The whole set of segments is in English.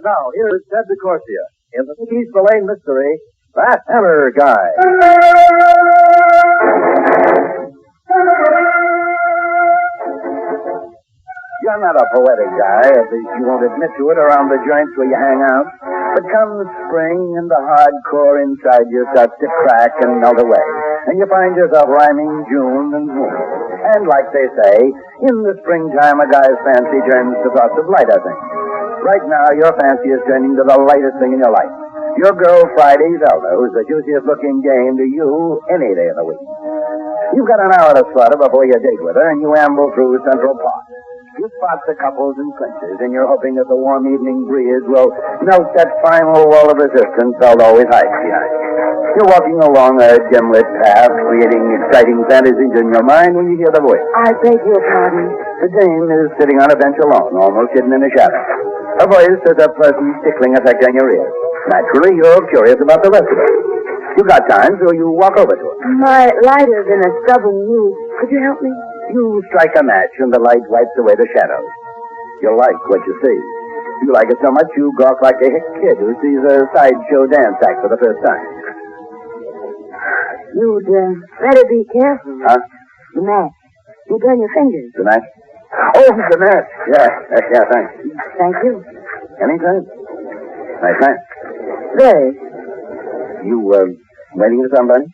now, here is Ted DeCorsia in the East Lane mystery, That Hammer Guy. You're not a poetic guy, at least you won't admit to it around the joints where you hang out. But come spring and the hardcore inside you starts to crack and melt away, and you find yourself rhyming June and Moon. And like they say, in the springtime a guy's fancy turns to thoughts of lighter things. Right now your fancy is turning to the lightest thing in your life. Your girl Friday Zelda, who's the juiciest looking dame to you any day of the week. You've got an hour to slaughter before you date with her, and you amble through Central Park. You spot the couples and clinches, and you're hoping that the warm evening breeze will melt that final wall of resistance felt always hides behind. You're walking along a dim-lit path, creating exciting fantasies in your mind when you hear the voice. I beg your pardon. The dame is sitting on a bench alone, almost hidden in the shadow. Her voice has a pleasant, tickling effect on your ears. Naturally, you're curious about the rest of it. You got time, so you walk over to her. My lighter's in a stubborn use. Could you help me? You strike a match, and the light wipes away the shadows. You like what you see. You like it so much you gawk like a hick kid who sees a sideshow dance act for the first time. You'd better be careful. Huh? The match. You burn your fingers. The match? Oh, the match. Yeah, thanks. Thank you. Anytime. Nice night. Very. You, waiting for somebody?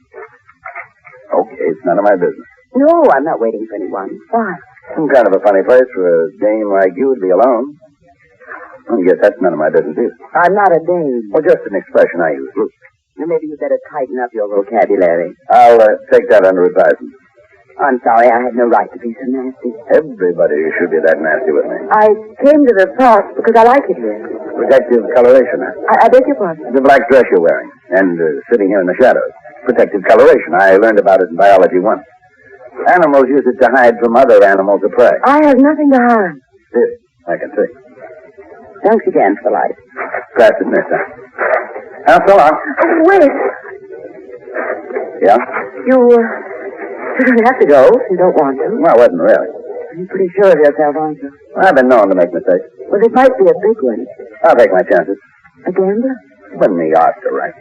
Okay, it's none of my business. No, I'm not waiting for anyone. Why? Some kind of a funny place for a dame like you to be alone. I guess that's none of my business either. I'm not a dame. Well, just an expression I use. Look. Maybe you'd better tighten up your vocabulary. I'll take that under advisement. I'm sorry, I had no right to be so nasty. Everybody should be that nasty with me. I came to the park because I like it here. Protective coloration, huh? I beg your pardon? The black dress you're wearing, and sitting here in the shadows. Protective coloration. I learned about it in biology once. Animals use it to hide from other animals of prey. I have nothing to hide. Yes, I can see. Thanks again for the light. Perhaps it missed, huh? Now, so long. Oh, wait. Yeah? You don't have to go if you don't want to. Well, I wasn't really. You're pretty sure of yourself, aren't you? I've been known to make mistakes. Well, it might be a big one. I'll take my chances. A gambler? When the art's direct.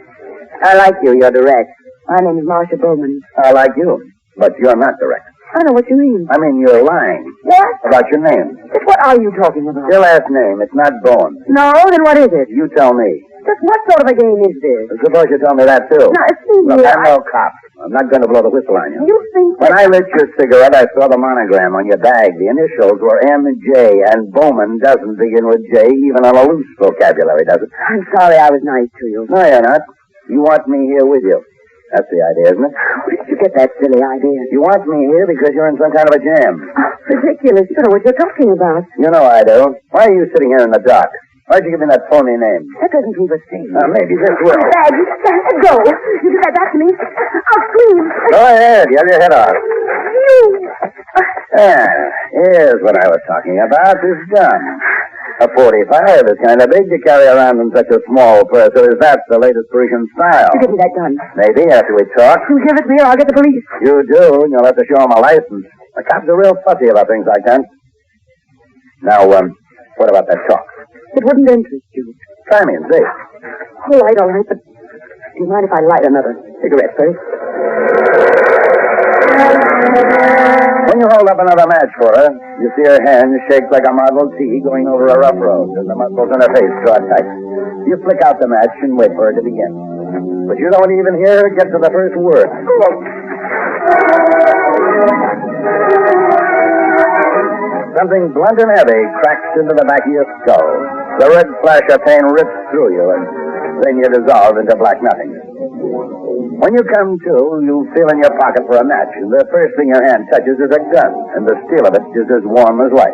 I like you. You're direct. My name is Marcia Bowman. I like you, but you're not direct. I know what you mean. I mean, you're lying. What? About your name. What are you talking about? Your last name. It's not Bowen. No, then what is it? You tell me. Just what sort of a game is this? Suppose you tell me that, too. Now, excuse me. Look, I'm no cop. I'm not going to blow the whistle on you. You think When I lit your cigarette, I saw the monogram on your bag. The initials were M.J., and Bowman doesn't begin with J, even on a loose vocabulary, does it? I'm sorry I was nice to you. No, you're not. You want me here with you. That's the idea, isn't it? Where did you get that silly idea? You want me here because you're in some kind of a jam. Ridiculous. You don't know what you're talking about. You know I do. Why are you sitting here in the dark? Why'd you give me that phony name? That doesn't keep us safe. Maybe this will. Dad, you let go. You do that back to me, I'll scream. Go ahead. Yell your head off. You. Here's what I was talking about. This gun. A 45 is kind of big to carry around in such a small purse, so is that the latest Parisian style? You give me that gun. Maybe after we talk. You give it to me or I'll get the police. You do, and you'll have to show them a license. The cops are real fussy about things like that. Now, what about that talk? It wouldn't interest you. Try me and see. All right, but do you mind if I light another cigarette first? When you hold up another match for her, you see her hand shake like a Model T going over a rough road, and the muscles in her face draw tight. You flick out the match and wait for her to begin. But you don't even hear her get to the first word. Something blunt and heavy cracks into the back of your skull. The red flash of pain rips through you, and then you dissolve into black nothingness. When you come to, you feel in your pocket for a match, and the first thing your hand touches is a gun, and the steel of it is as warm as light.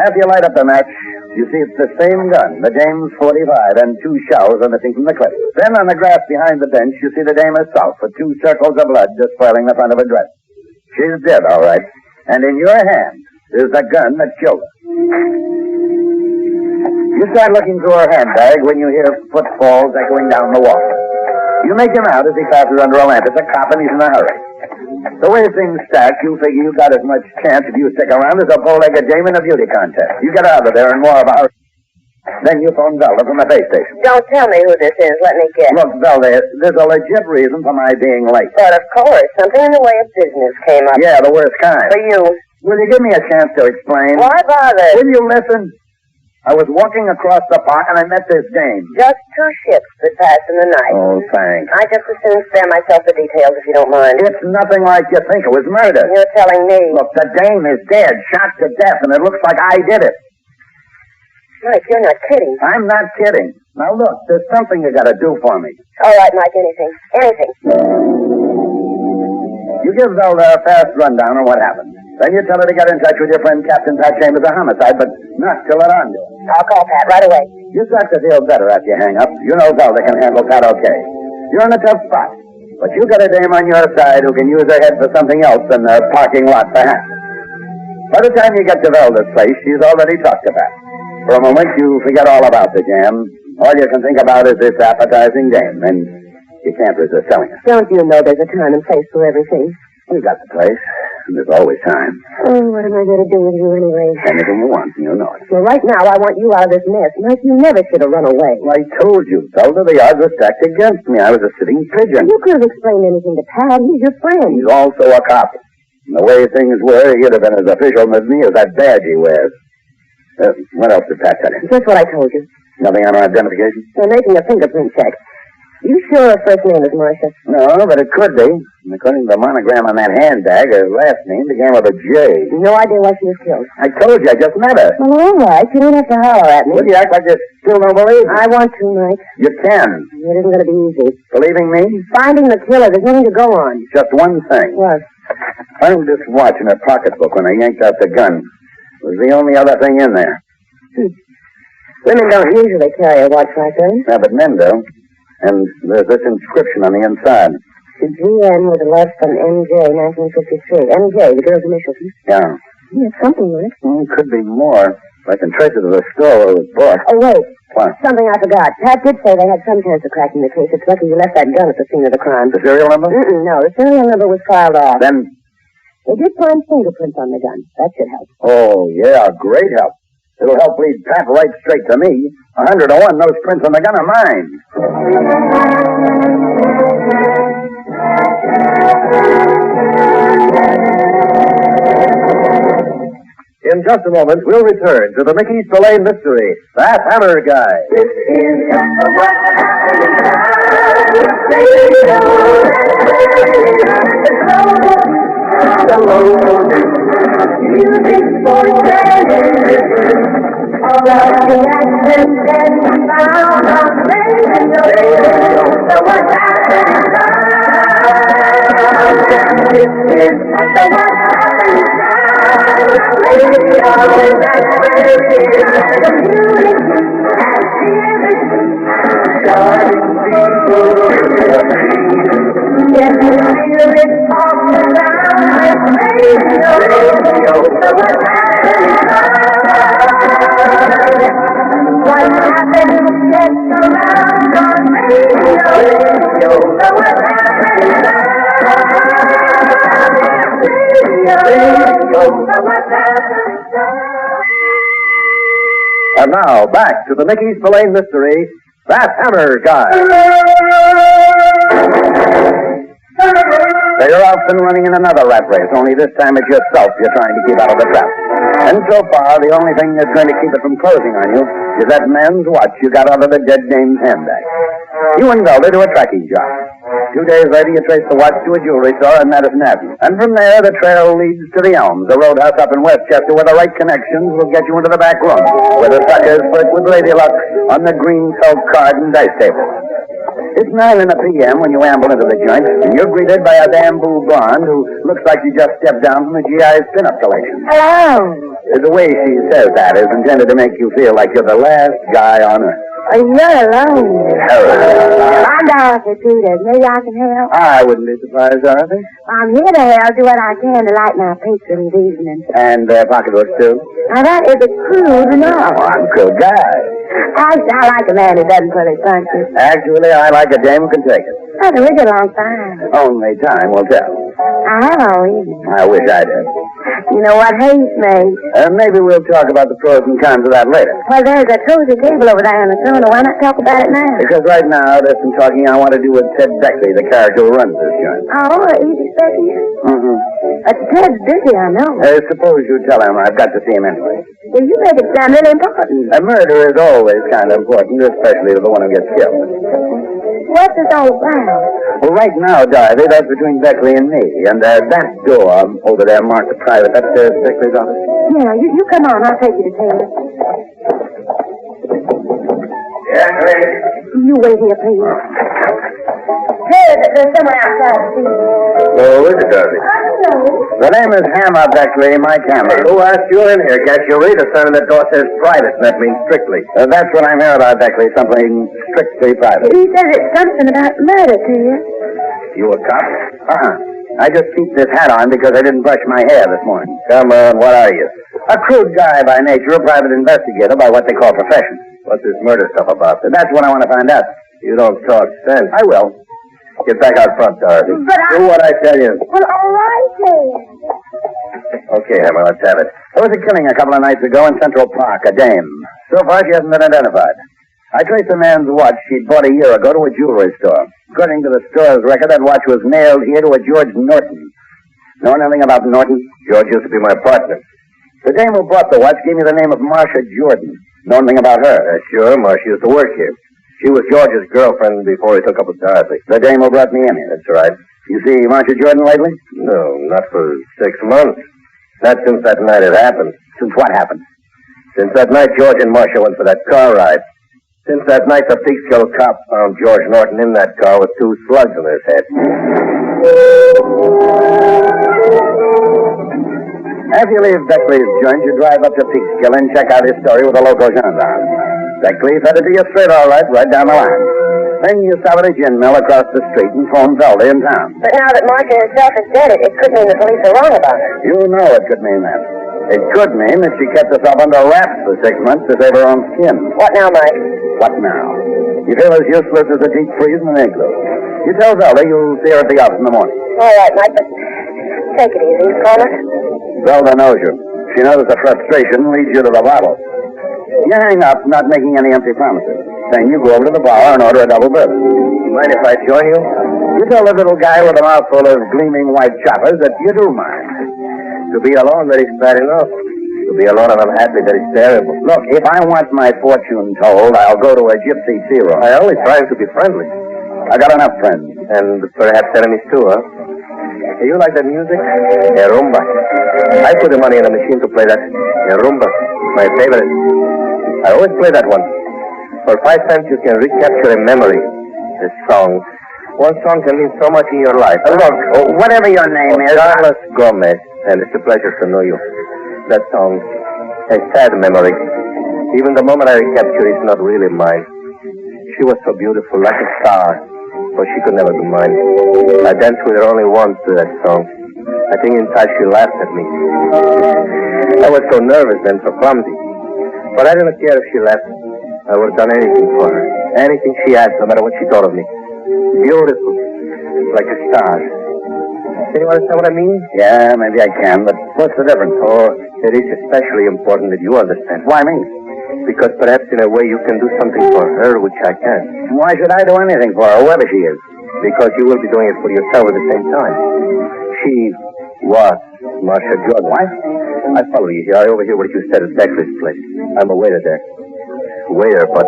After you light up the match, you see it's the same gun, the James 45, and 2 shells are missing from the clip. Then on the grass behind the bench, you see the dame herself with 2 circles of blood just spoiling the front of her dress. She's dead, all right, and in your hand is the gun that killed her. You start looking through her handbag when you hear footfalls echoing down the walk. You make him out as he passes under a lamp. It's a cop and he's in a hurry. The way things stack, you figure you got as much chance if you stick around as a bow-legged dame in a beauty contest. You get out of there in more of a hurry. Then you phone Zelda from the base station. Don't tell me who this is. Let me guess. Look, Zelda, there's a legit reason for my being late. But of course, something in the way of business came up. Yeah, the worst kind. For you. Will you give me a chance to explain? Why bother? Will you listen? I was walking across the park and I met this dame. Just 2 ships that passed in the night. Oh, thanks. I just as soon spare myself the details if you don't mind. It's nothing like you think. It was murder. You're telling me. Look, the dame is dead, shot to death, and it looks like I did it. Mike, you're not kidding. I'm not kidding. Now, look, there's something you got to do for me. All right, Mike, anything. Anything. You give Zelda a fast rundown on what happened. Then you tell her to get in touch with your friend Captain Pat Chambers of Homicide, but not till it on you. I'll call Pat right away. You've got to feel better after you hang up. You know Zelda can handle Pat okay. You're in a tough spot, but you got a dame on your side who can use her head for something else than a parking lot, perhaps. By the time you get to Zelda's place, she's already talked to Pat. For a moment, you forget all about the jam. All you can think about is this appetizing dame, and you can't resist telling her. Don't you know there's a time and place for everything? We've got the place, and there's always time. Oh, what am I going to do with you anyway? Anything you want, you know it. Well, right now, I want you out of this mess. Mike, you never should have run away. Well, I told you, Zelda, the odds were stacked against me. I was a sitting pigeon. You could have explained anything to Pat. He's your friend. He's also a cop. And the way things were, he'd have been as official as me as that badge he wears. What else did Pat tell you? Just what I told you. Nothing on her identification? They're making a fingerprint check. You sure her first name is Marcia? No, but it could be. And according to the monogram on that handbag, her last name began with a J. No idea why she was killed. I told you, I just met her. Well, all right. You don't have to holler at me. Would you act like you still don't believe me? I want to, Mike. You can. It isn't going to be easy. Believing me? Finding the killer, there's nothing to go on. Just one thing. What? Found this watch in her pocketbook when I yanked out the gun. It was the only other thing in there. Women don't usually carry a watch like that. Yeah, but men do. And there's this inscription on the inside. To GN with a left from MJ, 1953. MJ, the girl's initials. Yeah. Yeah, something, Mike. Could be more. If I can trace it to the store where it was bought. Oh, wait. What? Something I forgot. Pat did say they had some chance of cracking the case. It's lucky you left that gun at the scene of the crime. The serial number? No, the serial number was filed off. Then... They did find fingerprints on the gun. That should help. Oh, yeah, great help. It'll help lead Pat right straight to me. 100 to 1, those prints on the gun are mine. In just a moment, we'll return to the Mickey Spillane mystery, That Hammer Guy. This is just the what music for all of the accents and sound of radio. So what's happening now? This is the what radio. That's where it is. The music and hear it. Starting people yes, you feel it all around. Radio. So what's happening now? What happened gets around on radio. So what's happening now? Radio. So what's happening now? And now, back to the Mickey Spillane mystery, That Hammer Guy. So you're off and running in another rat race, only this time it's yourself you're trying to keep out of the trap. And so far, the only thing that's going to keep it from closing on you is that man's watch you got out of the dead dame's handbag. You and Zelda do a tracking job. 2 days later, you trace the watch to a jewelry store in Madison Avenue. And from there, the trail leads to the Elms, a roadhouse up in Westchester where the right connections will get you into the back room, where the suckers flirt with Lady Luck on the green silk card and dice table. It's 9 p.m. when you amble into the joint, and you're greeted by a bamboo blonde who looks like she just stepped down from the GI's pinup collection. Hello. The way she says that is intended to make you feel like you're the last guy on earth. You're alone. Hello. I'm Dorothy Peters. Maybe I can help. I wouldn't be surprised, Dorothy. I'm here to help. Do what I can to light my patrons' evening. And pocketbooks, too. Now, that is a crude enough. Oh, I'm a good guy. I like a man who doesn't pull his punches. Actually, I like a dame who can take it. Father, we get along fine. Only time will tell. I have all evening. I wish I did. You know what hates me? Maybe we'll talk about the pros and cons of that later. Well, there's a cozy table over there in the corner. Why not talk about it now? Because right now, there's some talking I want to do with Ted Beckley, the character who runs this joint. Oh, he's expecting you? Mm-hmm. Ted's busy, I know. Suppose you tell him I've got to see him anyway. Well, you make it sound really important. A murder is always kind of important, especially to the one who gets killed. What's this all about? Well, right now, Dorothy, that's between Beckley and me. And that door over there marked the private, that's Beckley's office. Yeah, you come on. I'll take you to Ted. Yeah, great. You wait here, please. Ted, there's someone outside. Oh, is it, Dorothy? I don't know. The name is Hammer Beckley, Mike Hammer. Who asked you in here? Can't you read? The sign on the door says private, and that means strictly. That's what I'm here about, Beckley, something strictly private. He says it's something about murder to you. You a cop? Uh-huh. I just keep this hat on because I didn't brush my hair this morning. Come on, what are you? A crude guy by nature, a private investigator by what they call profession. What's this murder stuff about? That's what I want to find out. You don't talk sense. I will. Get back out front, Dorothy. But Do what I tell you. Well, all right, Ted. Okay, Hammer, let's have it. There was a killing a couple of nights ago in Central Park, a dame. So far, she hasn't been identified. I traced the man's watch she'd bought a year ago to a jewelry store. According to the store's record, that watch was nailed here to a George Norton. Know anything about Norton? George used to be my partner. The dame who bought the watch gave me the name of Marcia Jordan. Know anything about her? Sure, Marcia used to work here. She was George's girlfriend before he took up with Dorothy. The dame who brought me in here. That's right. You see Marcia Jordan lately? No, not for 6 months. Not since that night it happened. Since what happened? Since that night George and Marcia went for that car ride. Since that night the Peekskill cop found George Norton in that car with 2 slugs in his head. After you leave Beckley's joint, you drive up to Peekskill and check out his story with a local gendarme. Beckley's headed to you straight, all right down the line. Then you stop at a gin mill across the street and phone Zelda in town. But now that Marcia herself is dead, it could mean the police are wrong about her. You know it could mean that. It could mean that she kept herself under wraps for 6 months to save her own skin. What now, Mike? What now? You feel as useless as a deep freeze in an igloo. You tell Zelda you'll see her at the office in the morning. All right, Mike, but take it easy, caller. Zelda knows you. She knows the frustration leads you to the bottle. You hang up, not making any empty promises. Then you go over to the bar and order a double berth. Mind if I join you? You tell the little guy with a mouthful of gleaming white choppers that you do mind. To be alone, that is bad enough. To be alone and unhappy, that is terrible. Look, if I want my fortune told, I'll go to a gypsy zero. I only trying to be friendly. I got enough friends. And perhaps enemies too, huh? Hey, you like that music? Yeah, rumba. I put the money in a machine to play that. Yeah, rumba. My favorite. I always play that one. For 5 cents, you can recapture a memory. A song. One song can mean so much in your life. Look, whatever your name is... Carlos Gomez. And it's a pleasure to know you. That song, a sad memory. Even the moment I recapture it is not really mine. She was so beautiful, like a star, but she could never be mine. I danced with her only once to that song. I think inside she laughed at me. I was so nervous and so clumsy. But I didn't care if she left. I would have done anything for her. Anything she asked, no matter what she thought of me. Beautiful, like a star. Can you understand what I mean? Yeah, maybe I can, but what's the difference? Oh, it is especially important that you understand. Why me? Because perhaps in a way you can do something for her which I can't. Why should I do anything for her, whoever she is? Because you will be doing it for yourself at the same time. She was Marcia Jordan. What? I follow you here. I overhear what you said at Beckley's place. I'm a waiter there. Waiter, but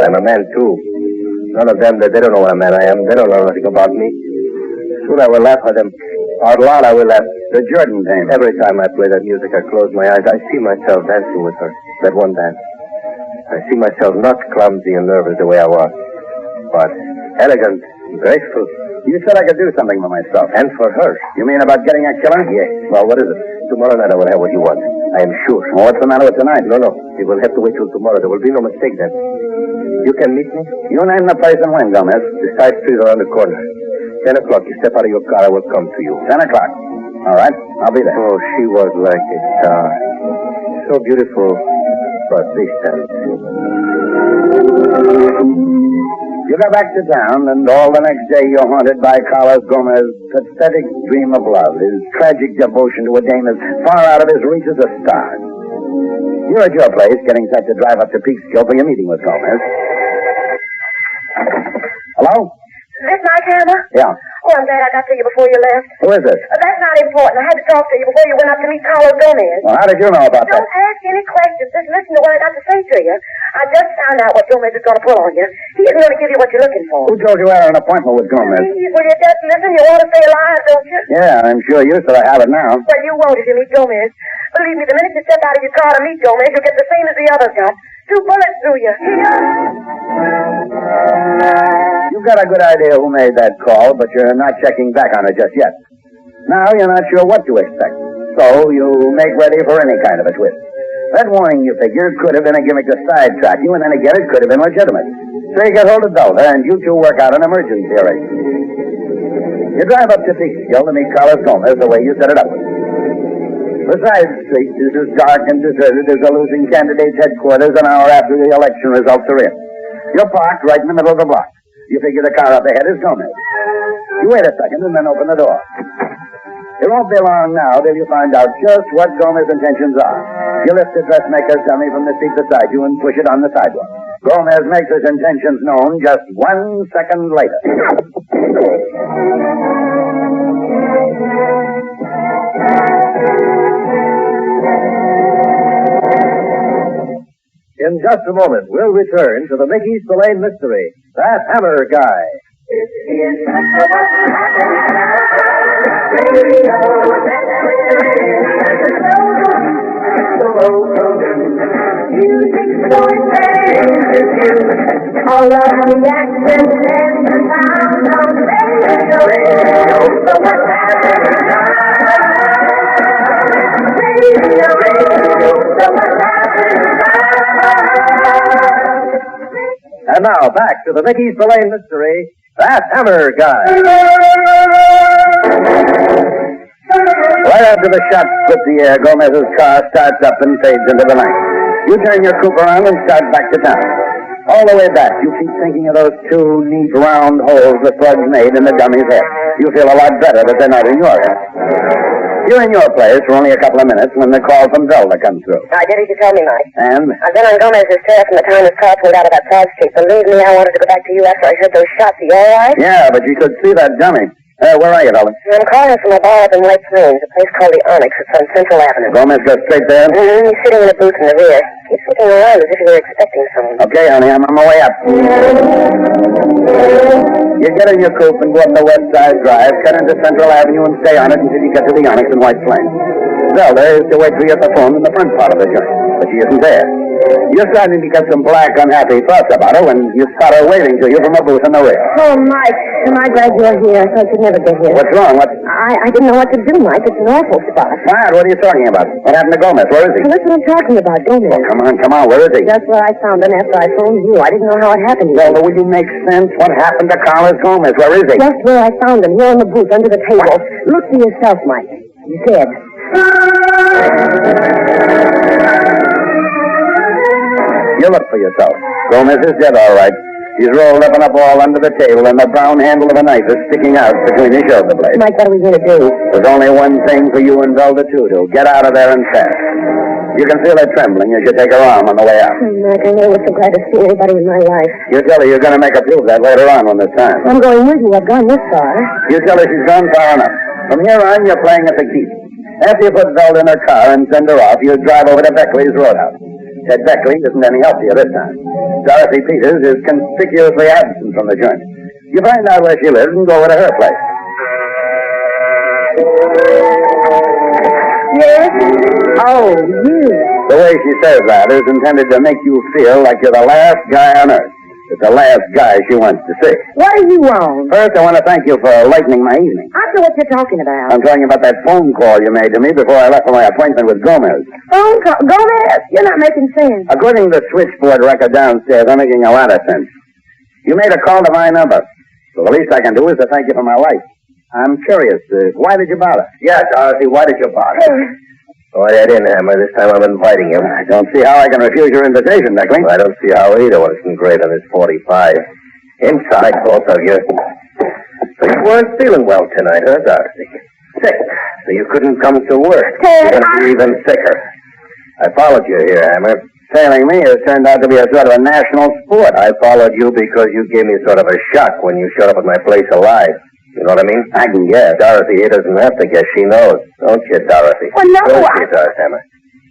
I'm a man too. None of them, they don't know what a man I am. They don't know nothing about me. Soon I will laugh at them. Out loud I will laugh. The Jordan dame. Every time I play that music, I close my eyes. I see myself dancing with her. That one dance. I see myself not clumsy and nervous the way I was, but elegant, graceful. You said I could do something for myself. And for her. You mean about getting a killer? Yes. Well, what is it? Tomorrow night I will have what you want. I am sure. Well, what's the matter with tonight? No. You will have to wait till tomorrow. There will be no mistake then. You can meet me? You name the place and when, Gomez. The side street around the corner. 10 o'clock. You step out of your car, I will come to you. 10 o'clock. All right. I'll be there. Oh, she was like a star. So beautiful, but distant. You You got back to town, and all the next day you're haunted by Carlos Gomez's pathetic dream of love, his tragic devotion to a dame as far out of his reach as a star. You're at your place, getting set to drive up to Peekskill for your meeting with Gomez. Hello? This Mike Hammer? Yeah. Oh, I'm glad I got to you before you left. Who is this? That's not important. I had to talk to you before you went up to meet Carlos Gomez. Well, how did you know about that? Don't ask any questions. Just listen to what I got to say to you. I just found out what Gomez is going to pull on you. He isn't going to give you what you're looking for. Who told you I had an appointment with Gomez? Please, will you just listen? You want to stay alive, don't you? Yeah, I'm sure you said I have it now. Well, you won't if you meet Gomez. Believe me, the minute you step out of your car to meet Gomez, you'll get the same as the others got. 2 bullets through you. You've got a good idea who made that call, but you're not checking back on it just yet. Now you're not sure what to expect, so you make ready for any kind of a twist. That warning, you figure, could have been a gimmick to sidetrack you, and then again, it could have been legitimate. So you get hold of Zelda, and you two work out an emergency arrangement. You drive up to Peekskill to meet Carlos Gomez the way you set it up. The side street is as dark and deserted as the losing candidate's headquarters an hour after the election results are in. You're parked right in the middle of the block. You figure the car up ahead is Gomez. You wait a second and then open the door. It won't be long now till you find out just what Gomez's intentions are. You lift the dressmaker's dummy from the seat beside you and push it on the sidewalk. Gomez makes his intentions known just 1 second later. In just a moment, we'll return to the Mickey Spillane mystery, That Hammer Guy. All of the action and the sound on radio. So what's happening now? Radio. So what's happening now? And now, back to the Mickey Spillane mystery, That Hammer Guy. Right after the shot splits the air, Gomez's car starts up and fades into the night. You turn your coupe around and start back to town. All the way back, you keep thinking of those 2 neat round holes the slugs made in the dummy's head. You feel a lot better that they're not in your head. You're in your place for only a couple of minutes when the call from Zelda comes through. I did as you told me, Mike. And? I've been on Gomez's trail from the time his car pulled out of that side street. Believe me, I wanted to go back to you after I heard those shots. Are you all right? Yeah, but you could see that dummy. Where are you, Zelda? I'm calling from a bar up in White Plains, a place called the Onyx. It's on Central Avenue. Gomez goes straight there? Mm-hmm. He's sitting in a booth in the rear. He's looking around as if he were expecting someone. Okay, honey, I'm on my way up. You get in your coupe and go up the West Side Drive, cut into Central Avenue and stay on it until you get to the Onyx in White Plains. Zelda is to wait for you at the phone in the front part of the joint, but she isn't there. You're starting to get some black, unhappy thoughts about her when you spot her waving to you from a booth in the rear. Oh, Mike. Am I glad you're here? I thought you'd never get here. What's wrong? What? I didn't know what to do, Mike. It's an awful spot. What? What are you talking about? What happened to Gomez? Where is he? Well, that's what I'm talking about, Gomez. Oh, come on. Where is he? Just where I found him after I phoned you. I didn't know how it happened. Zelda, will you make sense? What happened to Carlos Gomez? Where is he? Just where I found him, here on the booth, under the table. Look for yourself, Mike. He's dead. You look for yourself. Gomez is dead, all right. He's rolled up in a ball under the table, and the brown handle of a knife is sticking out between his shoulder blades. Mike, what are we going to do? There's only one thing for you and Zelda to do. Get out of there and fast. You can feel her trembling as you take her arm on the way out. Oh, Mike, I never was so glad to see anybody in my life. You tell her you're going to make her prove that later on when there's time. I'm going with you. I've gone this far. You tell her she's gone far enough. From here on, you're playing at the keep. After you put Zelda in her car and send her off, you drive over to Beckley's Roadhouse. Ted Beckley isn't any healthier this time. Dorothy Peters is conspicuously absent from the joint. You find out where she lives and go over to her place. Yes? Oh, you. The way she says that is intended to make you feel like you're the last guy on earth. It's the last guy she wants to see. What are you on? First, I want to thank you for lightening my evening. I know what you're talking about. I'm talking about that phone call you made to me before I left for my appointment with Gomez. Phone call? Gomez, you're not making sense. According to the switchboard record downstairs, I'm making a lot of sense. You made a call to my number. So the least I can do is to thank you for my life. I'm curious. Why did you bother? Yes, Dorothy, why did you bother? Go ahead in, Hammer. This time I'm inviting you. I don't see how I can refuse your invitation, Beckley. I don't see how either. Well, it's great on this 45. Inside, both of you. So you weren't feeling well tonight, huh, Dorothy? Sick, so you couldn't come to work. Ted, You're going to be even sicker. I followed you here, Hammer. Failing me has turned out to be a sort of a national sport. I followed you because you gave me sort of a shock when you showed up at my place alive. You know what I mean? I can guess. Dorothy here doesn't have to guess. She knows. Don't you, Dorothy? Well, no, Sure I... she does, Hammer.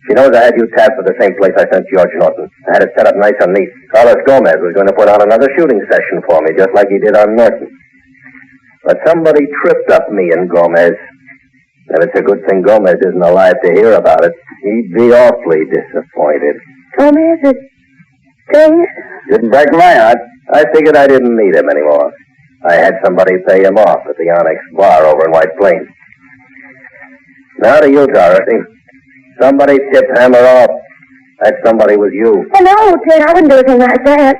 She knows I had you tapped for the same place I sent George Norton. I had it set up nice and neat. Carlos Gomez was going to put on another shooting session for me, just like he did on Norton. But somebody tripped up me and Gomez. And it's a good thing Gomez isn't alive to hear about it. He'd be awfully disappointed. Gomez is dead? Didn't break my heart. I figured I didn't need him anymore. I had somebody pay him off at the Onyx Bar over in White Plains. Now to you, Dorothy. Somebody tipped Hammer off. That somebody was you. Oh, no, Ted, I wouldn't do anything like that.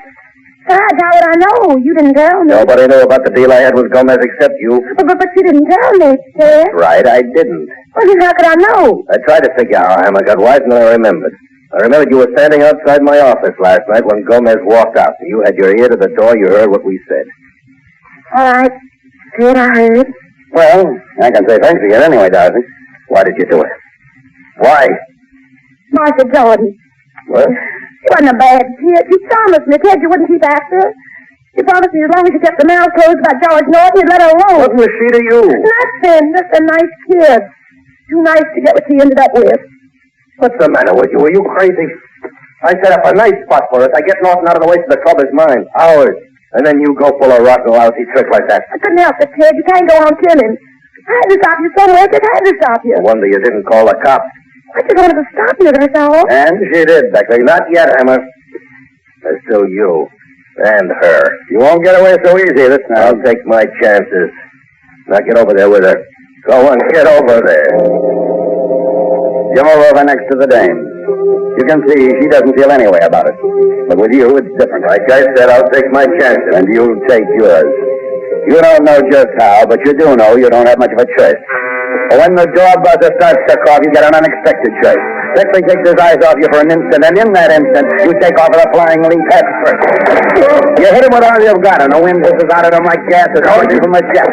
Besides, how would I know? You didn't tell me. Nobody knew about the deal I had with Gomez except you. But you didn't tell me, Ted. Right, I didn't. Well, then how could I know? I tried to figure out how Hammer got wise, and then I remembered. I remembered you were standing outside my office last night when Gomez walked out. You had your ear to the door. You heard what we said. All right, Ted, I heard. Well, I can say thanks again anyway, Dorothy. Why did you do it? Why? Martha Jordan. What? You wasn't a bad kid. You promised me, Ted, you wouldn't keep after her. You promised me as long as you kept the mouth closed about George Norton, you'd let her alone. What was she to you? Nothing. Just a nice kid. Too nice to get what she ended up with. What's the matter with you? Are you crazy? I set up a nice spot for us. I get Norton out of the way so the club is mine. Ours. And then you go pull a rotten, lousy trick like that. I couldn't help it, Ted. You can't go on killing. I had to stop you somewhere. I just had to stop you. No wonder you didn't call the cops. I just wanted to stop you, that's all. And she did, Beckley. Not yet, Hammer. There's still you. And her. You won't get away so easy this time. I'll take my chances. Now get over there with her. Go on, get over there. You move over next to the dame. You can see she doesn't feel any way about it. But with you, it's different. Like I said, I'll take my chances. And you'll take yours. You don't know just how, but you do know you don't have much of a choice. When the door buzzer starts to cough, you get an unexpected choice. Beckley takes his eyes off you for an instant, and in that instant, you take off with a flying leap head first. You hit him with all you've got, and the wind hisses out of him like gas is coming from a jet.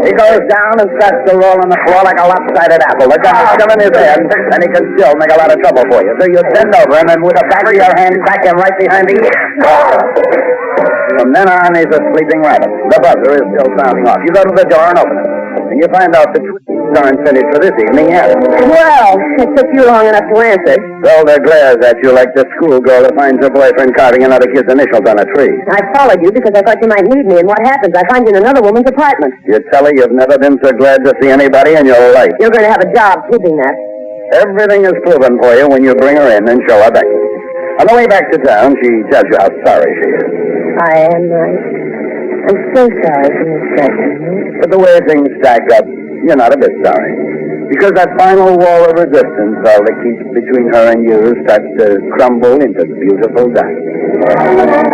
He goes down and starts to roll on the floor like a lopsided apple. The gun is still in his hand, and he can still make a lot of trouble for you. So you bend over him, and with the back of your hand, back him right behind the ear. From then on, he's a sleeping rabbit. The buzzer is still sounding off. You go to the door and open it, and you find out the twins aren't finished for this evening yet. Well, it took you long enough to answer. Zelda glares at you like the schoolgirl that finds her boyfriend carving another kid's initials on a tree. I followed you because I thought you might need me, and what happens? I find you in another woman's apartment. You tell her you've never been so glad to see anybody in your life. You're going to have a job proving that. Everything is proven for you when you bring her in and show her back. On the way back to town, she tells you how sorry she is. I am right. I'm so sorry for Miss Beckman. But the way things stack up, you're not a bit sorry. Because that final wall of resistance, all that keeps between her and you, starts to crumble into beautiful dust.